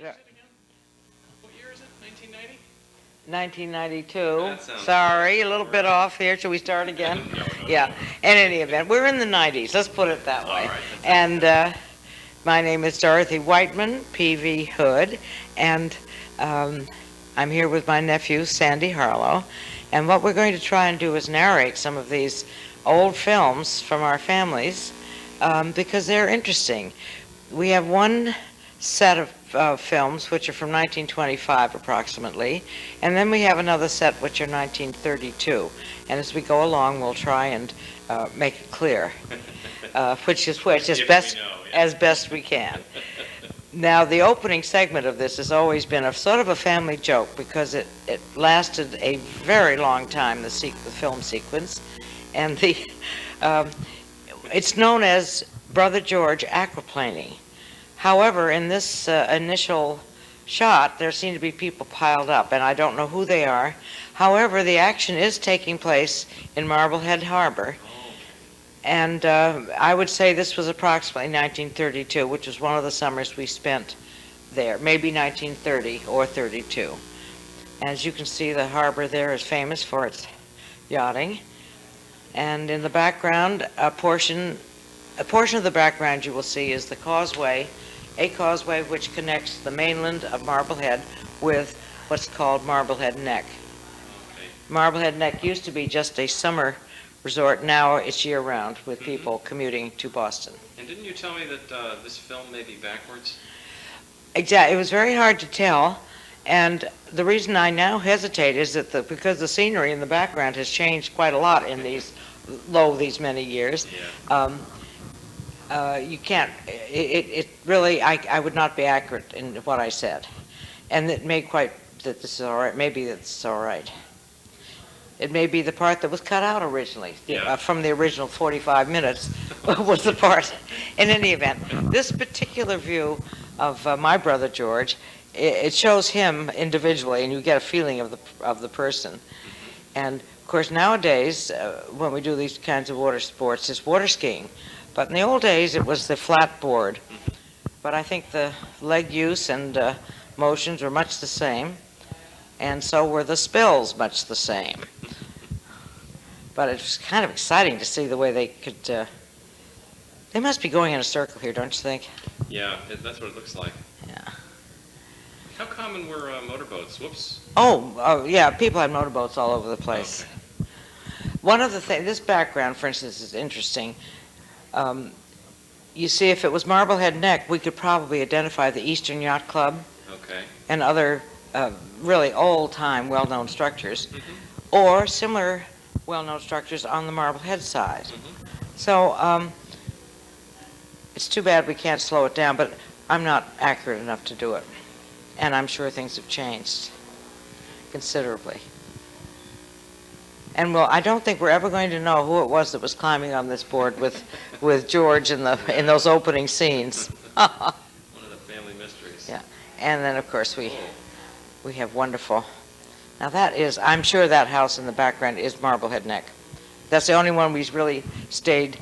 What year is it? 1990? 1992. That sounds Sorry, right. a little bit off here. Should we start again? No. Yeah. In any event, we're in the 90s. Let's put it that All way. right, And my name is Dorothy Wightman Peavey Hood, and I'm here with my nephew, Sandy Harlow. And what we're going to try and do is narrate some of these old films from our families because they're interesting. We have one set of films which are from 1925 approximately, and then we have another set which are 1932. And as we go along, we'll try and make it clear which is which as If best we know, yeah. as best we can. Now, the opening segment of this has always been a sort of a family joke because it lasted a very long time, the film sequence, and it's known as Brother George aquaplaning. However, in this initial shot, there seem to be people piled up, and I don't know who they are. However, the action is taking place in Marblehead Harbor, and I would say this was approximately 1932, which was one of the summers we spent there, maybe 1930 or 32. As you can see, the harbor there is famous for its yachting, and in the background, a portion of the background you will see is the causeway, a causeway which connects the mainland of Marblehead with what's called Marblehead Neck. Okay. Marblehead Neck used to be just a summer resort. Now it's year-round with people commuting to Boston. And didn't you tell me that this film may be backwards? Exactly. It was very hard to tell, and the reason I now hesitate is that because the scenery in the background has changed quite a lot in these many years. Yeah. You can't, it really, I would not be accurate in what I said. And that this is all right, maybe that's all right. It may be the part that was cut out originally, Yeah. from the original 45 minutes was the part. In any event, this particular view of my brother George, it shows him individually, and you get a feeling of the person. And of course, nowadays, when we do these kinds of water sports, it's water skiing. But in the old days, it was the flat board. But I think the leg use and motions were much the same, and so were the spills much the same. But it was kind of exciting to see the way they could. They must be going in a circle here, don't you think? Yeah, that's what it looks like. Yeah. How common were motorboats? Whoops. Oh, yeah, people had motorboats all over the place. Okay. One of the things, this background, for instance, is interesting. You see, if it was Marblehead Neck, we could probably identify the Eastern Yacht Club Okay. and other really old-time, well-known structures, or similar well-known structures on the Marblehead side. So it's too bad we can't slow it down, but I'm not accurate enough to do it. And I'm sure things have changed considerably. And I don't think we're ever going to know who it was that was climbing on this board with George in those opening scenes. One of the family mysteries. Yeah. And then, of course, we have wonderful. Now that is, I'm sure that house in the background is Marblehead Neck. That's the only one we've really stayed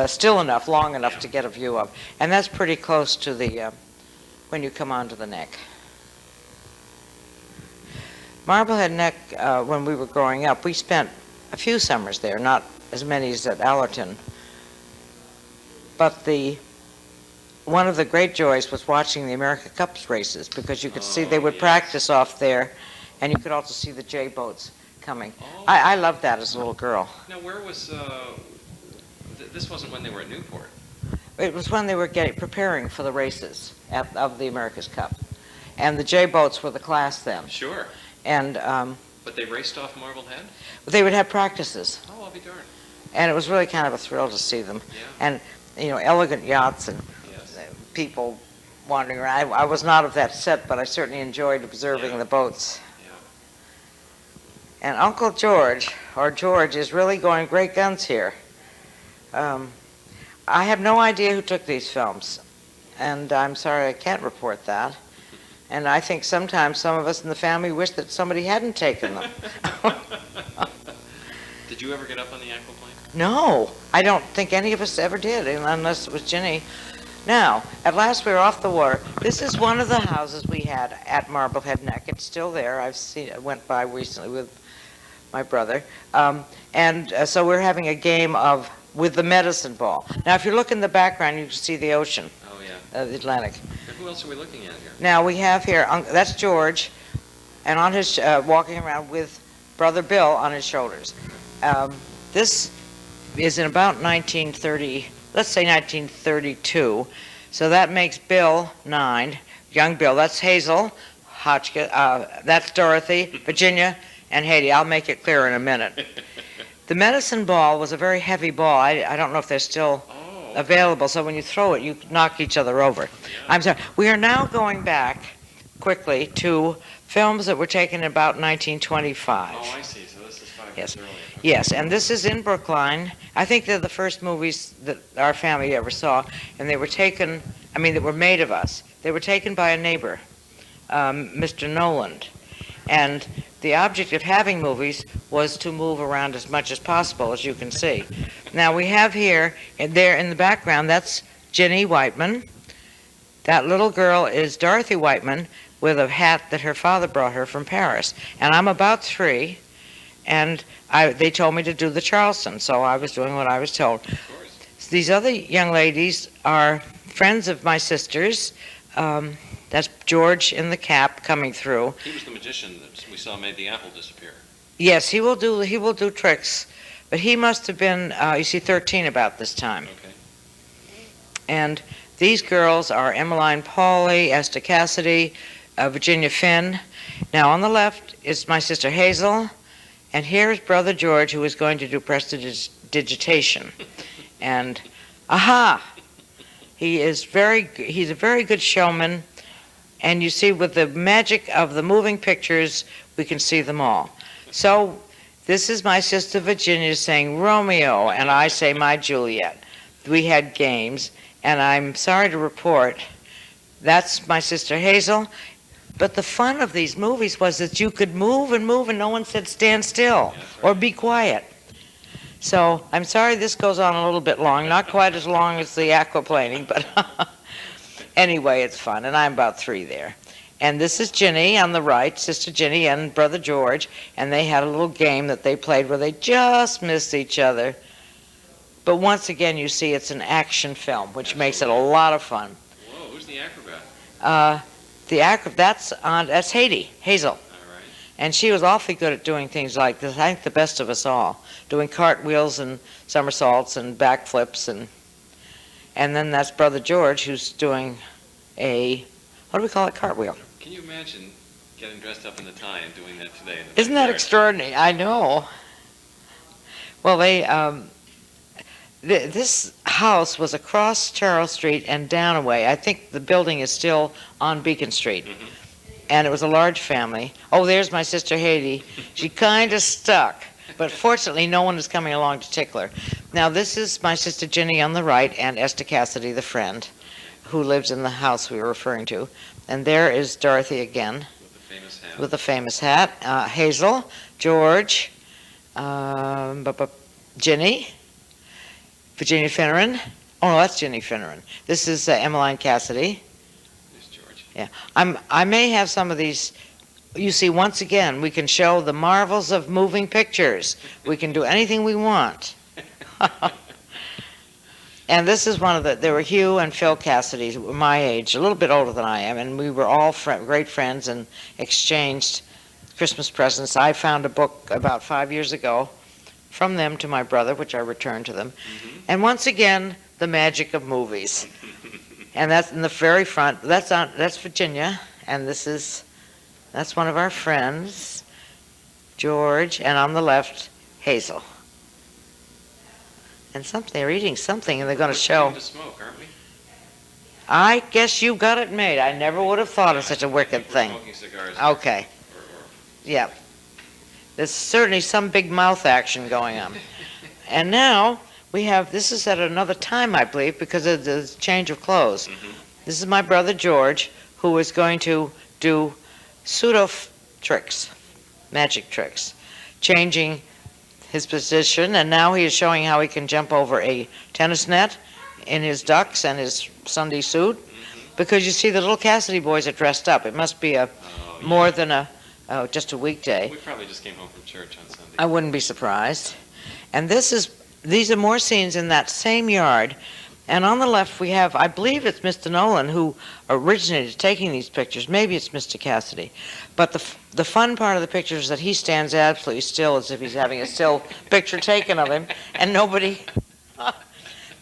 still enough, long enough to get a view of. And that's pretty close to when you come onto the neck. Marblehead Neck, when we were growing up, we spent a few summers there, not as many as at Allerton. But one of the great joys was watching the America Cups races, because you could see they would practice off there, and you could also see the J boats coming. Oh. I loved that as a little girl. Now, where was this? Wasn't when they were at Newport. It was when they were preparing for the races of the America's Cup, and the J boats were the class then. Sure. And But they raced off Marblehead? they would have practices, Oh, I'll be darned. and it was really kind of a thrill to see them. Yeah. And elegant yachts and Yes. people wandering around. I was not of that set, but I certainly enjoyed observing the boats. Yeah. And Uncle George, or George, is really going great guns here. I have no idea who took these films, and I'm sorry I can't report that. And I think sometimes some of us in the family wish that somebody hadn't taken them. Did you ever get up on the aquaplane? No, I don't think any of us ever did, unless it was Ginny. Now, at last we're off the water. This is one of the houses we had at Marblehead Neck. It's still there. I went by recently with my brother. So we're having a game with the medicine ball. Now, if you look in the background, you can see the ocean, Oh, yeah. the Atlantic. And who else are we looking at here? Now, we have here, that's George, and on his, walking around with Brother Bill on his shoulders. This is in about 1930, let's say 1932. So that makes Bill 9, young Bill. That's Hazel, Hotchkiss, that's Dorothy, Virginia, and Haiti. I'll make it clear in a minute. The medicine ball was a very heavy ball. I don't know if they're still available, so when you throw it, you knock each other over. Yeah. I'm sorry. We are now going back quickly to films that were taken in about 1925. Oh, I see. So this is 5 Yes. years earlier. Okay. Yes, and this is in Brookline. I think they're the first movies that our family ever saw, and they were taken, that were made of us. They were taken by a neighbor, Mr. Noland. And the object of having movies was to move around as much as possible, as you can see. Now we have here, and there in the background, that's Ginny Wightman. That little girl is Dorothy Wightman with a hat that her father brought her from Paris. And I'm about 3, and they told me to do the Charleston, so I was doing what I was told. Of course. These other young ladies are friends of my sister's. That's George in the cap coming through. He was the magician that we saw made the apple disappear. Yes, he will do tricks, but he must have been 13 about this time. Okay. And these girls are Emmeline Pauley, Esther Cassidy, Virginia Finn. Now on the left is my sister Hazel, and here is Brother George, who is going to do prestidigitation. And he's a very good showman. And you see, with the magic of the moving pictures, we can see them all. So this is my sister Virginia saying Romeo, and I say my Juliet. We had games, and I'm sorry to report, that's my sister Hazel. But the fun of these movies was that you could move and move, and no one said stand still or be quiet. So I'm sorry this goes on a little bit long, not quite as long as the aquaplaning, but anyway, it's fun, and I'm about 3 there. And this is Ginny on the right, Sister Ginny and Brother George, and they had a little game that they played where they just missed each other. But once again, you see it's an action film, which makes it a lot of fun. Whoa, who's the acrobat? That's Hazel. All right. And she was awfully good at doing things like this. I think the best of us all, doing cartwheels and somersaults and backflips, and then that's Brother George, who's doing what do we call it, cartwheel. Can you imagine getting dressed up in a tie and doing that today? Isn't that extraordinary? I know. Well, this house was across Charles Street and down a way. I think the building is still on Beacon Street. Mm-hmm. And it was a large family. Oh, there's my sister Haiti. She kind of stuck, but fortunately no one is coming along to tickle her. Now this is my sister Ginny on the right, and Esther Cassidy, the friend, who lives in the house we were referring to. And there is Dorothy again. With the famous hat. Hazel, George, Ginny, Virginia Finneran. Oh no, that's Ginny Finneran. This is Emmeline Cassidy. There's George. Yeah, I may have some of these. You see, once again, we can show the marvels of moving pictures. We can do anything we want. And this is there were Hugh and Phil Cassidy, who were my age, a little bit older than I am, and we were all great friends and exchanged Christmas presents. I found a book about 5 years ago from them to my brother, which I returned to them. Mm-hmm. And once again, the magic of movies. And that's in the very front. That's Virginia, and that's one of our friends, George, and on the left, Hazel. And they're eating something, and they're going to show. To smoke, aren't we? I guess you got it made. I never would have thought of such a wicked thing. Smoking cigars. Okay. Yeah. There's certainly some big mouth action going on. And now this is at another time, I believe, because of the change of clothes. Mm-hmm. This is my brother George, who is going to do pseudo tricks, magic tricks, changing his position, and now he is showing how he can jump over a tennis net in his ducks and his Sunday suit, because you see the little Cassidy boys are dressed up. It must be more than just a weekday. We probably just came home from church on Sunday. I wouldn't be surprised. And these are more scenes in that same yard. And on the left we have, I believe it's Mr. Nolan who originated taking these pictures. Maybe it's Mr. Cassidy. But the fun part of the picture is that he stands absolutely still as if he's having a still picture taken of him, and nobody...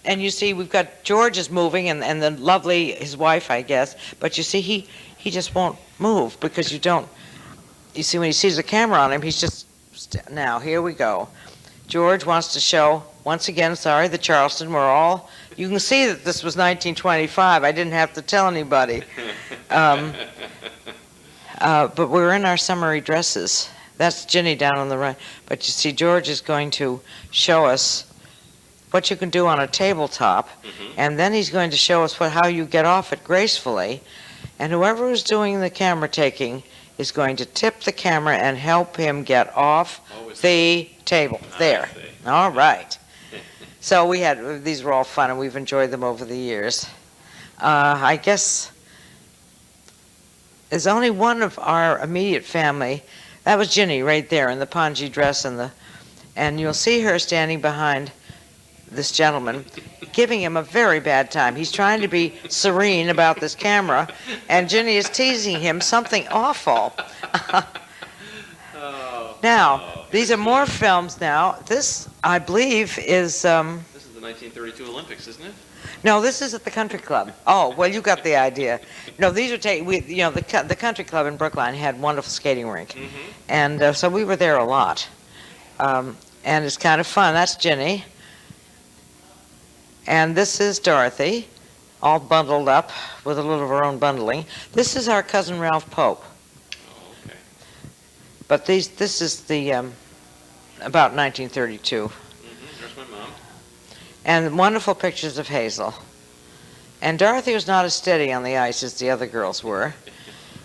And you see, we've got George is moving, and the lovely, his wife, I guess. But you see, he just won't move because you see, when he sees the camera on him, he's just... Now, here we go. George wants to show, once again, sorry, the Charleston, we're all... You can see that this was 1925. I didn't have to tell anybody. But we're in our summery dresses. That's Ginny down on the right. But you see, George is going to show us what you can do on a tabletop, and then he's going to show us how you get off it gracefully. And whoever is doing the camera taking is going to tip the camera and help him get off the table. There. All right. So these were all fun, and we've enjoyed them over the years. I guess there's only one of our immediate family. That was Ginny right there in the pongee dress, and you'll see her standing behind this gentleman, giving him a very bad time. He's trying to be serene about this camera, and Ginny is teasing him something awful. Now, these are more films now. This, I believe, is... This is the 1932 Olympics, isn't it? No, this is at the Country Club. Oh, well, you got the idea. No, these are the Country Club in Brookline had a wonderful skating rink, and so we were there a lot. And it's kind of fun. That's Ginny. And this is Dorothy, all bundled up with a little of her own bundling. This is our cousin Ralph Pope. Oh, okay. But this is the about 1932. There's my mom. And wonderful pictures of Hazel. And Dorothy was not as steady on the ice as the other girls were.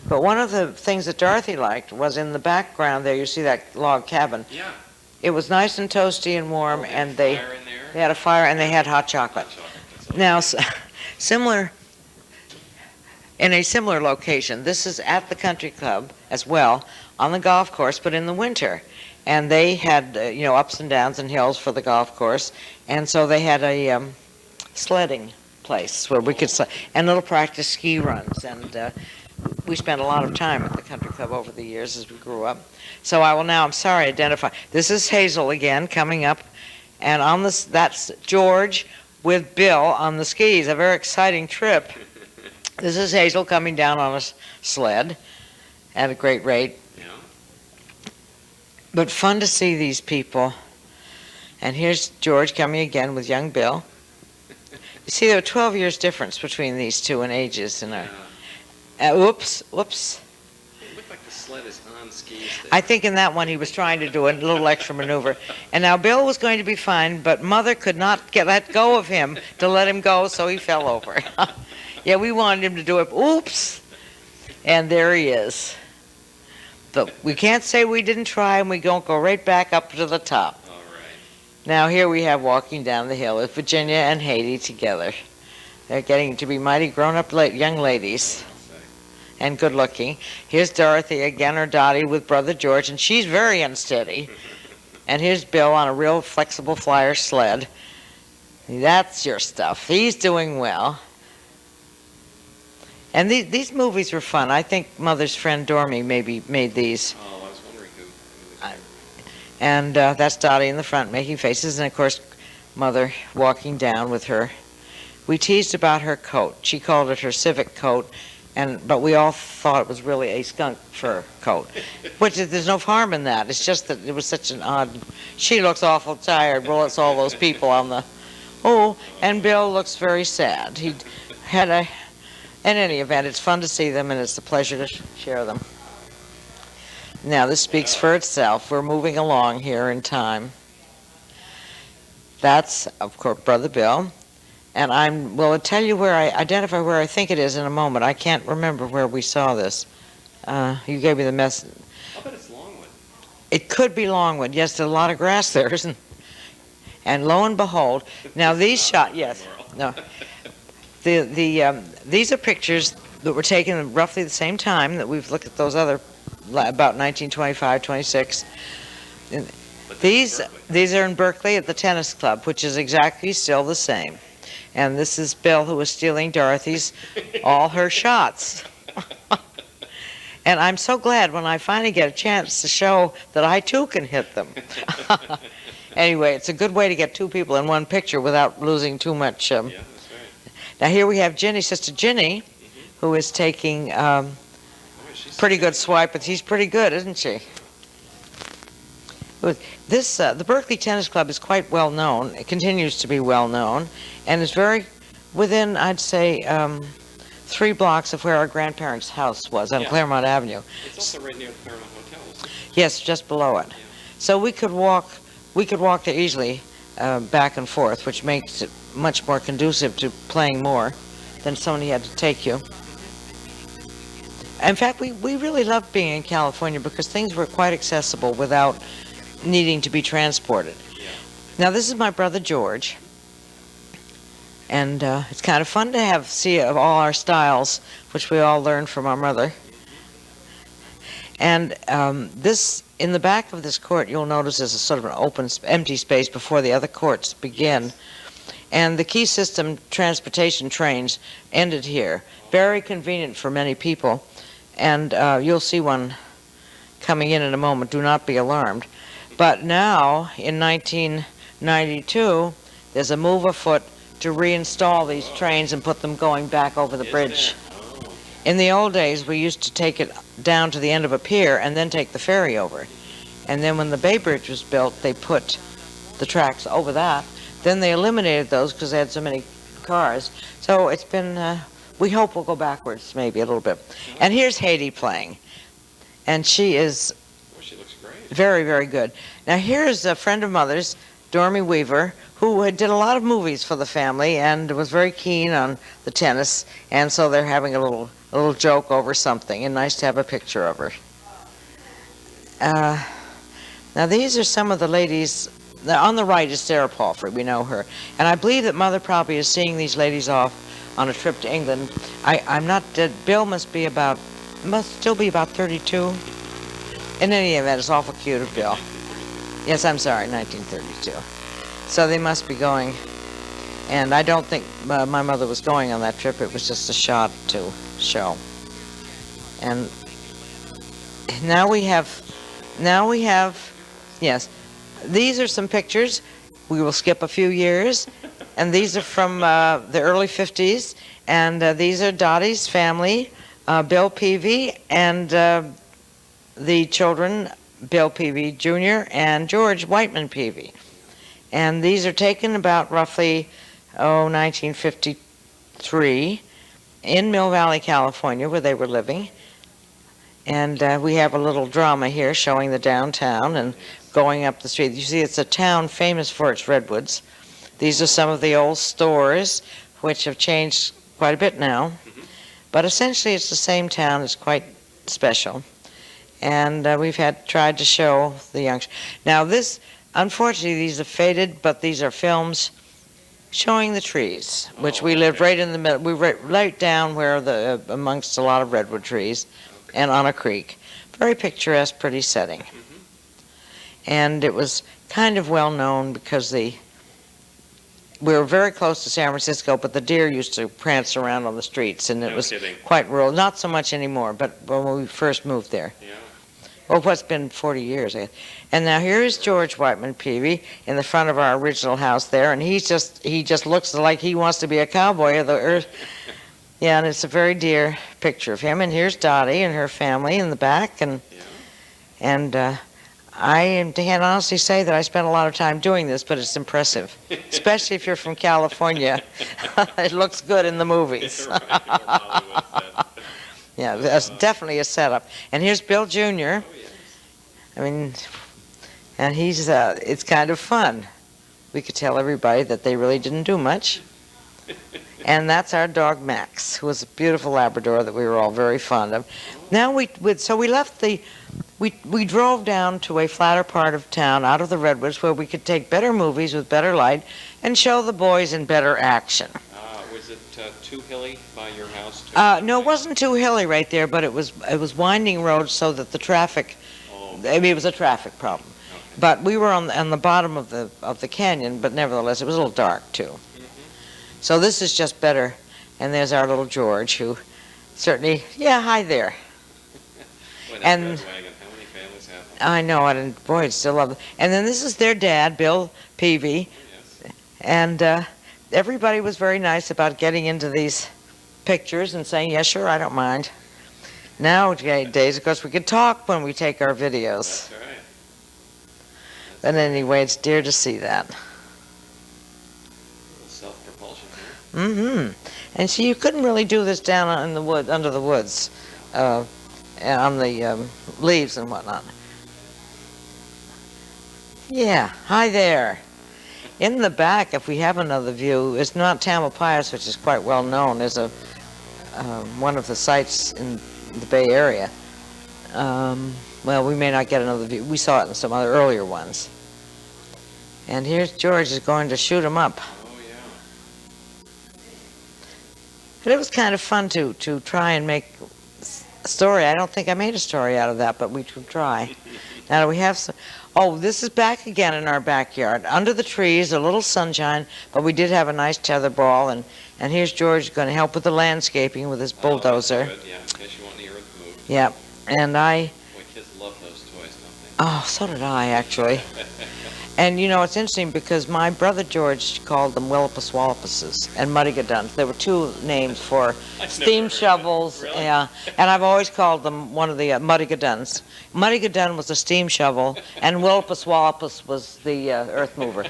But one of the things that Dorothy liked was in the background there, you see that log cabin. Yeah. It was nice and toasty and warm, and they had a fire and they had hot chocolate. Now, in a similar location, this is at the Country Club as well, on the golf course, but in the winter. And they had, ups and downs and hills for the golf course, and so they had a sledding place where we could and little practice ski runs, and we spent a lot of time at the Country Club over the years as we grew up. So I will now, I'm sorry, identify. This is Hazel again coming up, and on this, that's George with Bill on the skis, a very exciting trip. This is Hazel coming down on a sled at a great rate. Yeah. But fun to see these people. And here's George coming again with young Bill. You see, there were 12 years difference between these two in ages. Whoops. It looked like the sled is on skis. I think in that one he was trying to do a little extra maneuver. And now Bill was going to be fine, but Mother could not let go of him to let him go, so he fell over. Yeah, we wanted him to do it. Oops. And there he is. But we can't say we didn't try, and we don't go right back up to the top. All right. Now here we have walking down the hill with Virginia and Haiti together. They're getting to be mighty grown-up young ladies. And good looking. Here's Dorothy again, or Dottie, with Brother George, and she's very unsteady. And here's Bill on a real flexible flyer sled. That's your stuff. He's doing well. And these movies were fun. I think Mother's friend Dormy maybe made these. Oh, I was wondering who. And that's Dottie in the front making faces, and of course Mother walking down with her. We teased about her coat. She called it her civic coat. But we all thought it was really a skunk fur coat, which there's no harm in that. It's just that it was such an odd. She looks awful tired. Well, it's all those people on the. Oh, and Bill looks very sad. He had a. In any event, it's fun to see them, and it's a pleasure to share them. Now, this speaks for itself. We're moving along here in time. That's, of course, Brother Bill. And will tell you identify where I think it is in a moment. I can't remember where we saw this. You gave me the message. I'll bet it's Longwood. It could be Longwood. Yes, there's a lot of grass there, isn't? And lo and behold, now these shot, yes, no, these are pictures that were taken at roughly the same time that we've looked at those other, about 1925, 26. And these are in Berkeley at the tennis club, which is exactly still the same. And this is Bill, who was stealing Dorothy's, all her shots. And I'm so glad when I finally get a chance to show that I too can hit them. Anyway, it's a good way to get two people in one picture without losing too much. Yeah, that's right. Now here we have Ginny, Sister Ginny, who is taking pretty good swipe, but she's pretty good, isn't she? This the Berkeley Tennis Club is quite well known. It continues to be well known, and is very within, I'd say, 3 blocks of where our grandparents' house was on Claremont Avenue. It's also right near the Claremont Hotel, isn't it? Yes, just below it. Yeah. So we could walk there easily back and forth, which makes it much more conducive to playing more than somebody had to take you. In fact, we really loved being in California because things were quite accessible without needing to be transported. Yeah. Now this is my brother George, and it's kind of fun to see all our styles, which we all learned from our mother. And this, in the back of this court, you'll notice there's a sort of an open, empty space before the other courts begin. And the key system transportation trains ended here. Very convenient for many people. And you'll see one coming in a moment. Do not be alarmed. But now, in 1992, there's a move afoot to reinstall these trains and put them going back over the bridge. In the old days, we used to take it down to the end of a pier and then take the ferry over. And then when the Bay Bridge was built, they put the tracks over that. Then they eliminated those because they had so many cars. So it's been, we hope we'll go backwards maybe a little bit. And here's Haiti playing. And she is She looks great. very, very good. Now here's a friend of mother's, Dorothy Weaver, who did a lot of movies for the family and was very keen on the tennis. And so they're having a little joke over something, and nice to have a picture of her. Now these are some of the ladies. On the right is Sarah Palfrey, we know her. And I believe that Mother probably is seeing these ladies off on a trip to England. I'm not, Bill must still be about 32. In any event, it's awful cute of Bill. Yes, I'm sorry, 1932. So they must be going, and I don't think my mother was going on that trip. It was just a shot to show. And now we have, yes, these are some pictures. We will skip a few years, and these are from the early 50s, and these are Dottie's family, Bill Peavey, and the children, Bill Peavey Jr. and George Wightman Peavey. And these are taken about roughly, 1953 in Mill Valley, California, where they were living. And we have a little drama here showing the downtown and going up the street. You see, it's a town famous for its redwoods. These are some of the old stores, which have changed quite a bit now. But essentially, it's the same town. It's quite special. And we've tried to show the youngsters. Now this, unfortunately, these are faded, but these are films showing the trees, which we lived right in the middle. We were right down where amongst a lot of redwood trees, and on a creek. Very picturesque, pretty setting. And it was kind of well known because we were very close to San Francisco, but the deer used to prance around on the streets, and it was quite rural. Not so much anymore, but when we first moved there. Yeah. Well, what's been 40 years. And now here is George Wightman Peavey in the front of our original house there, and he just looks like he wants to be a cowboy of the earth. Yeah, and it's a very dear picture of him. And here's Dottie and her family in the back, and I can honestly say that I spent a lot of time doing this, but it's impressive, especially if you're from California. It looks good in the movies. Yeah, that's definitely a setup. And here's Bill Jr. I mean, and he's, it's kind of fun. We could tell everybody that they really didn't do much. And that's our dog Max, who was a beautiful Labrador that we were all very fond of. Now so we left we drove down to a flatter part of town out of the redwoods where we could take better movies with better light and show the boys in better action. Was it too hilly by your house? No, it wasn't too hilly right there, but it was winding roads so that the traffic, I mean, it was a traffic problem. Okay. But we were on the bottom of the canyon, but nevertheless it was a little dark too. So this is just better. And there's our little George, who certainly, yeah, hi there. Boy, that And red wagon, how many families have them? I know it, and boy, it's still lovely. And then this is their dad, Bill Peavey, Yes. and everybody was very nice about getting into these pictures and saying, yes, sure, I don't mind. Nowadays, of course, we can talk when we take our videos. That's right. But anyway, it's dear to see that. Self-propulsion here. Mm-hmm. And see, you couldn't really do this down in the wood, under the woods, on the leaves and whatnot. Yeah, hi there. In the back, if we have another view, is not Tamalpais, which is quite well known as one of the sites in the Bay Area. Well, we may not get another view. We saw it in some other earlier ones. And here's George is going to shoot him up. Oh, yeah. But it was kind of fun to try and make a story. I don't think I made a story out of that, but we should try. Now, do we have some? Oh, this is back again in our backyard. Under the trees, a little sunshine, but we did have a nice tetherball, and here's George going to help with the landscaping with his bulldozer. Oh, that's good, yeah, in case you want the earth moved. Yep, and Boy, kids love those toys, don't oh, so did I, actually. they? And, you know, it's interesting because my brother George called them Willipus Wallipuses and Muddigaduns. There were two names for steam shovels. Really? Yeah, and I've always called them one of the Muddigaduns. Muddigadun was a steam shovel, and Willipus Wallipus was the earth mover.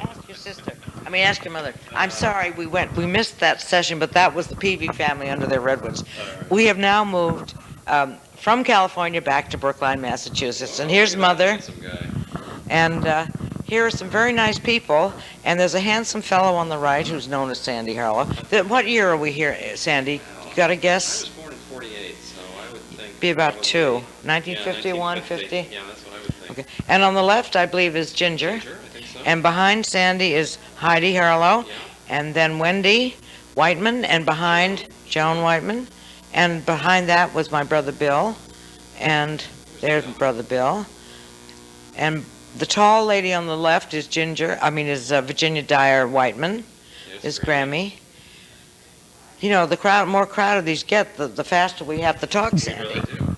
Ask your sister. I mean, ask your mother. I'm sorry we missed that session, but that was the Peavey family under their redwoods. We have now moved from California back to Brookline, Massachusetts, and here's Mother. Handsome guy. And here are some very nice people, and there's a handsome fellow on the right who's known as Sandy Harlow. What year are we here, Sandy? You got a I guess? was born in 48, so I would think... Be about probably- two. Yeah, 1951, 50? Yeah, that's what I would think. Okay. And on the left, I believe, is Ginger. Ginger, I think so. And behind Sandy is Heidi Harlow, Yeah. and then Wendy Wightman, and behind Joan Wightman. And behind that was my brother Bill, and there's my brother Bill. And the tall lady on the left is Virginia Dyer Wightman, There's is Grammy. You know, the more crowded these get, the faster we have to talk, We Sandy. really do.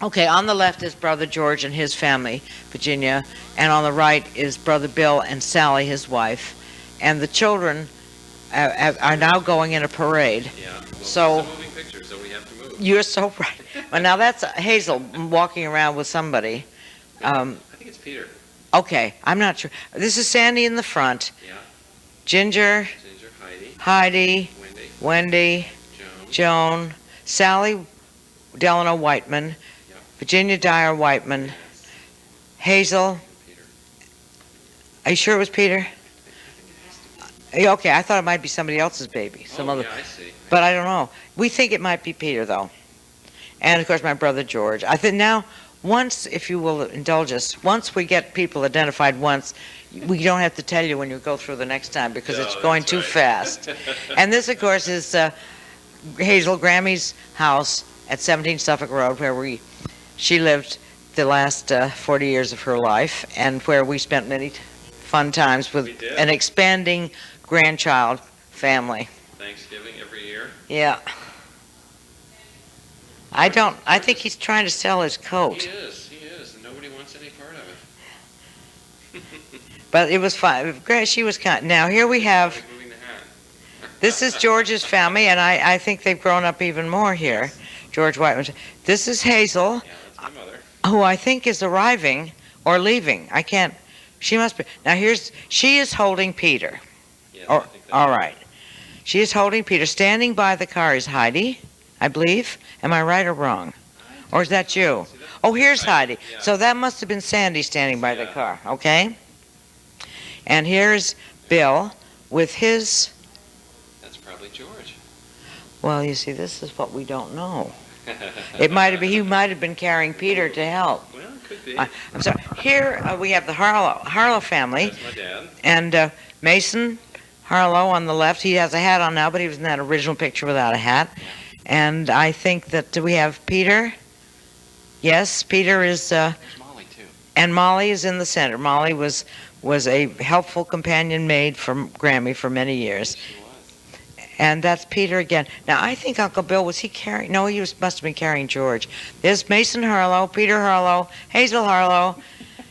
Okay, on the left is brother George and his family, Virginia, and on the right is brother Bill and Sally, his wife. And the children are now going in a parade. Yeah. Well, So- it's a moving picture, so we have to move. You're so right. Well, now that's Hazel walking around with somebody. I think it's Peter. Okay, I'm not sure. This is Sandy in the front. Yeah. Ginger, Ginger, Heidi, Wendy, Wendy, Joan. Joan, Sally Delano Wightman, Yep. Virginia Dyer Wightman, Yes, Hazel. and Peter. Are you sure it was Peter? I think it has to be. Okay, I thought it might be somebody else's baby, some Oh, other. yeah, I see. But I don't know. We think it might be Peter, though. And, of course, my brother George. I think now, once, if you will indulge us, once we get people identified once, we don't have to tell you when you go through the next time because No, it's going that's too right. fast. And this, of course, is Hazel Grammy's house at 17 Suffolk Road, where she lived the last 40 years of her life, and where we spent many fun times with We did. an expanding grandchild family. Thanksgiving every year. Yeah. I think he's trying to sell his coat. He is, and nobody wants any part of it. But it was fun. She was kind. Now, here we have, Like moving the hat. this is George's family, and I think they've grown up even more here. George Wightman. This is Hazel, Yeah, that's my mother. who I think is arriving or leaving. She must be. Now, she is holding Peter. Yeah, Or, I think that's all right. She is holding Peter. Standing by the car is Heidi, I believe. Am I right or wrong? Or is that you? See, that's Oh, here's Heidi. Yeah. So that must have been Sandy standing by the Yeah. car, okay? And here's Bill with his That's probably George. Well, you see, this is what we don't know. It might have been, he might have been carrying Peter to help. Well, it could be. I'm sorry. Here we have the Harlow family. That's my dad. And Mason Harlow on the left, he has a hat on now, but he was in that original picture without a hat. And I think that we have Peter. Yes, Peter is, There's Molly, too. and Molly is in the center. Molly was a helpful companion maid for Grammy for many years. She was. And that's Peter again. Now, I think Uncle Bill, was he carrying? No, he must have been carrying George. There's Mason Harlow, Peter Harlow, Hazel Harlow,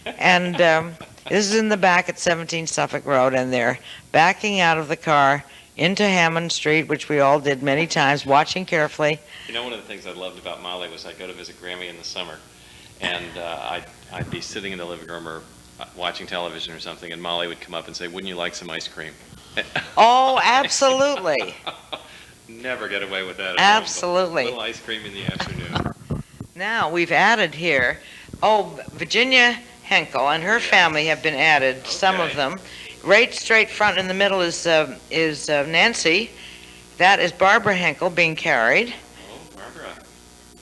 and this is in the back at 17 Suffolk Road, and they're backing out of the car into Hammond Street, which we all did many times, watching carefully. You know, one of the things I loved about Molly was I'd go to visit Grammy in the summer, and I'd be sitting in the living room or watching television or something, and Molly would come up and say, "Wouldn't you like some ice cream?" Oh, absolutely. Never get away with that at home. Absolutely. A little ice cream in the afternoon. Now, we've added here, Virginia Henckel and her family have been added, some of Okay. them. Right straight front in the middle is Nancy. That is Barbara Henckel being carried. Oh, Barbara.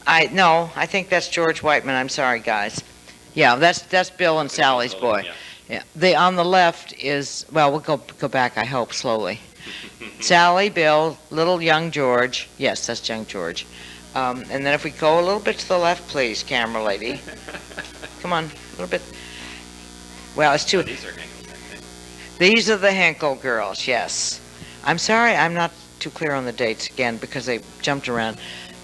I think that's George Wightman. I'm sorry, guys. Yeah, that's Bill and Sally's boy. Yeah. On the left is, well, we'll go back, I hope, slowly. Sally, Bill, little young George. Yes, that's young George. And then if we go a little bit to the left, please, camera lady. Come on, a little bit. Well, it's too. These are Henkels, I think. These are the Henckel girls, yes. I'm sorry, I'm not too clear on the dates again because they jumped around.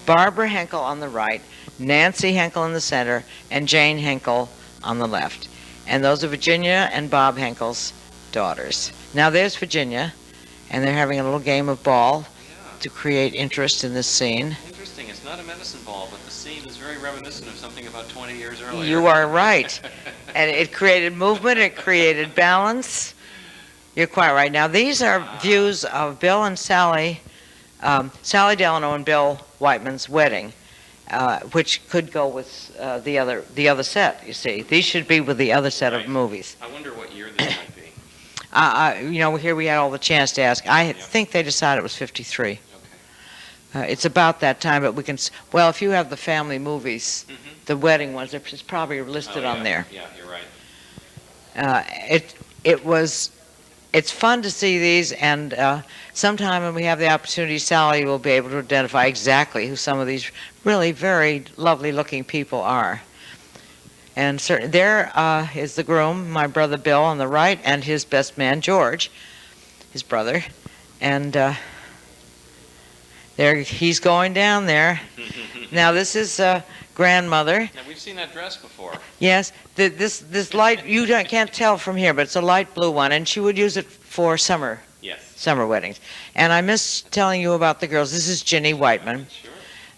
Barbara Henckel on the right, Nancy Henckel in the center, and Jane Henckel on the left. And those are Virginia and Bob Henkel's daughters. Now there's Virginia, and they're having a little game of ball Yeah. to create interest in this scene. Interesting. It's not a medicine ball, but the scene is very reminiscent of something about 20 years earlier. You are right. And it created movement, it created balance. You're quite right. Now these are views of Bill and Sally, Sally Delano and Bill Wightman's wedding, which could go with the other set, you see. These should be with the other set of Right. movies. I wonder what year this might be. Here we had all the chance to ask. I think they decided it was 53. Okay. It's about that time, but we can, well, if you have the family movies, Mm-hmm. the wedding ones, it's probably listed on there. Yeah, you're right. It's fun to see these, and sometime when we have the opportunity, Sally will be able to identify exactly who some of these really very lovely looking people are. And there is the groom, my brother Bill on the right, and his best man George, his brother. And there he's going down there. Now this is grandmother. Now, we've seen that dress before. Yes, this light, can't tell from here, but it's a light blue one, and she would use it for summer Yes. weddings. And I missed telling you about the girls. This is Ginny Wightman,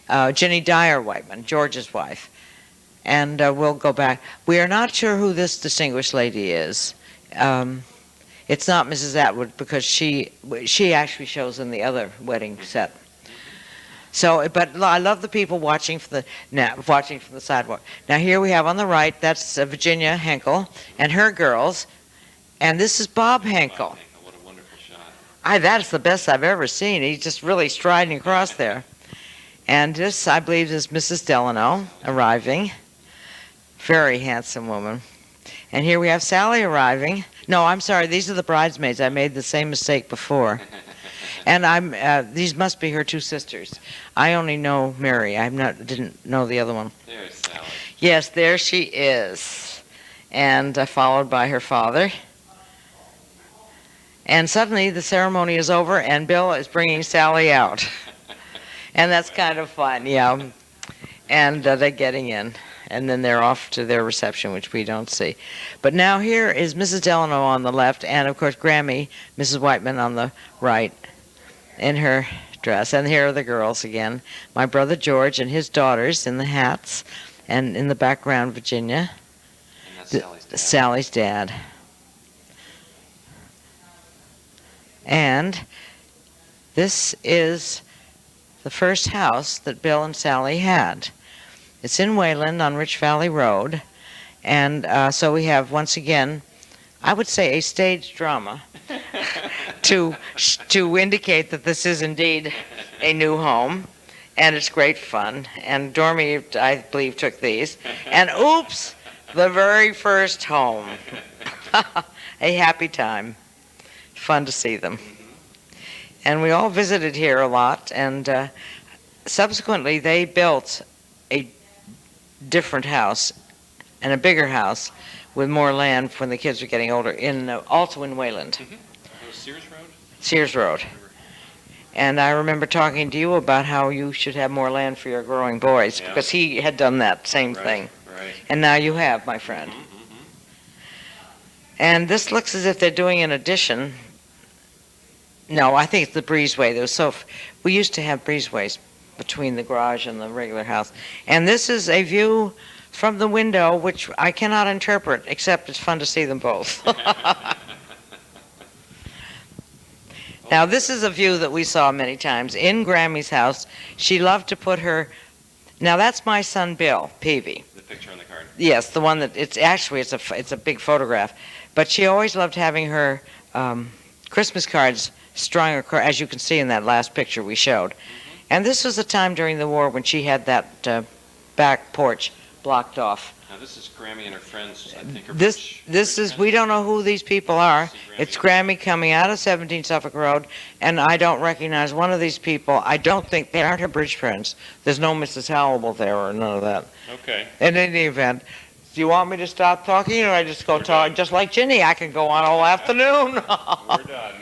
Sure. Ginny Dyer Wightman, George's wife. And we'll go back. We are not sure who this distinguished lady is. It's not Mrs. Atwood because she actually shows in the other wedding set. So, but I love the people watching from the sidewalk. Now here we have on the right, that's Virginia Henckel and her girls, and this is Bob Henckel. Wow, what a wonderful shot. That's the best I've ever seen. He's just really striding across there. And this, I believe, is Mrs. Delano arriving. Very handsome woman. And here we have Sally arriving. No, I'm sorry, these are the bridesmaids. I made the same mistake before. And these must be her two sisters. I only know Mary. Didn't know the other one. There's Sally. Yes, there she is. And followed by her father. And suddenly the ceremony is over and Bill is bringing Sally out. And that's kind of fun, yeah. And they're getting in. And then they're off to their reception, which we don't see. But now here is Mrs. Delano on the left, and of course Grammy, Mrs. Wightman on the right, in her dress. And here are the girls again. My brother George and his daughters in the hats, and in the background Virginia, And that's Sally's dad. Sally's dad. And this is the first house that Bill and Sally had. It's in Wayland on Rich Valley Road. And so we have, once again, I would say a stage drama. to indicate that this is indeed a new home, and it's great fun. And Dormy, I believe, took these. And oops, the very first home. A happy time. Fun to see them. And we all visited here a lot, and subsequently they built a different house and a bigger house with more land when the kids were getting older, also in Wayland. It was Sears Road? Sears Road. And I remember talking to you about how you should have more land for your growing boys, Yeah. because he had done that same Right, thing. right. And now you have, my friend. And this looks as if they're doing an addition. No, I think it's the breezeway. We used to have breezeways between the garage and the regular house. And this is a view from the window, which I cannot interpret, except it's fun to see them both. Now, this is a view that we saw many times in Grammy's house. She loved to put her. Now, that's my son Bill Peavey. The picture on the card. Yes, the one that it's a big photograph. But she always loved having her Christmas cards strung across, as you can see in that last picture we showed. And this was a time during the war when she had that back porch blocked off. Now, this is Grammy and her friends, I think, are This is, we don't know who these people are. It's Grammy coming out of 17 Suffolk Road, and I don't recognize one of these people. I don't think, they aren't her bridge friends. There's no Mrs. Howell there or none of that. Okay. In any event, do you want me to stop talking, or I just go talk? Just like Ginny, I can go on all afternoon. We're done.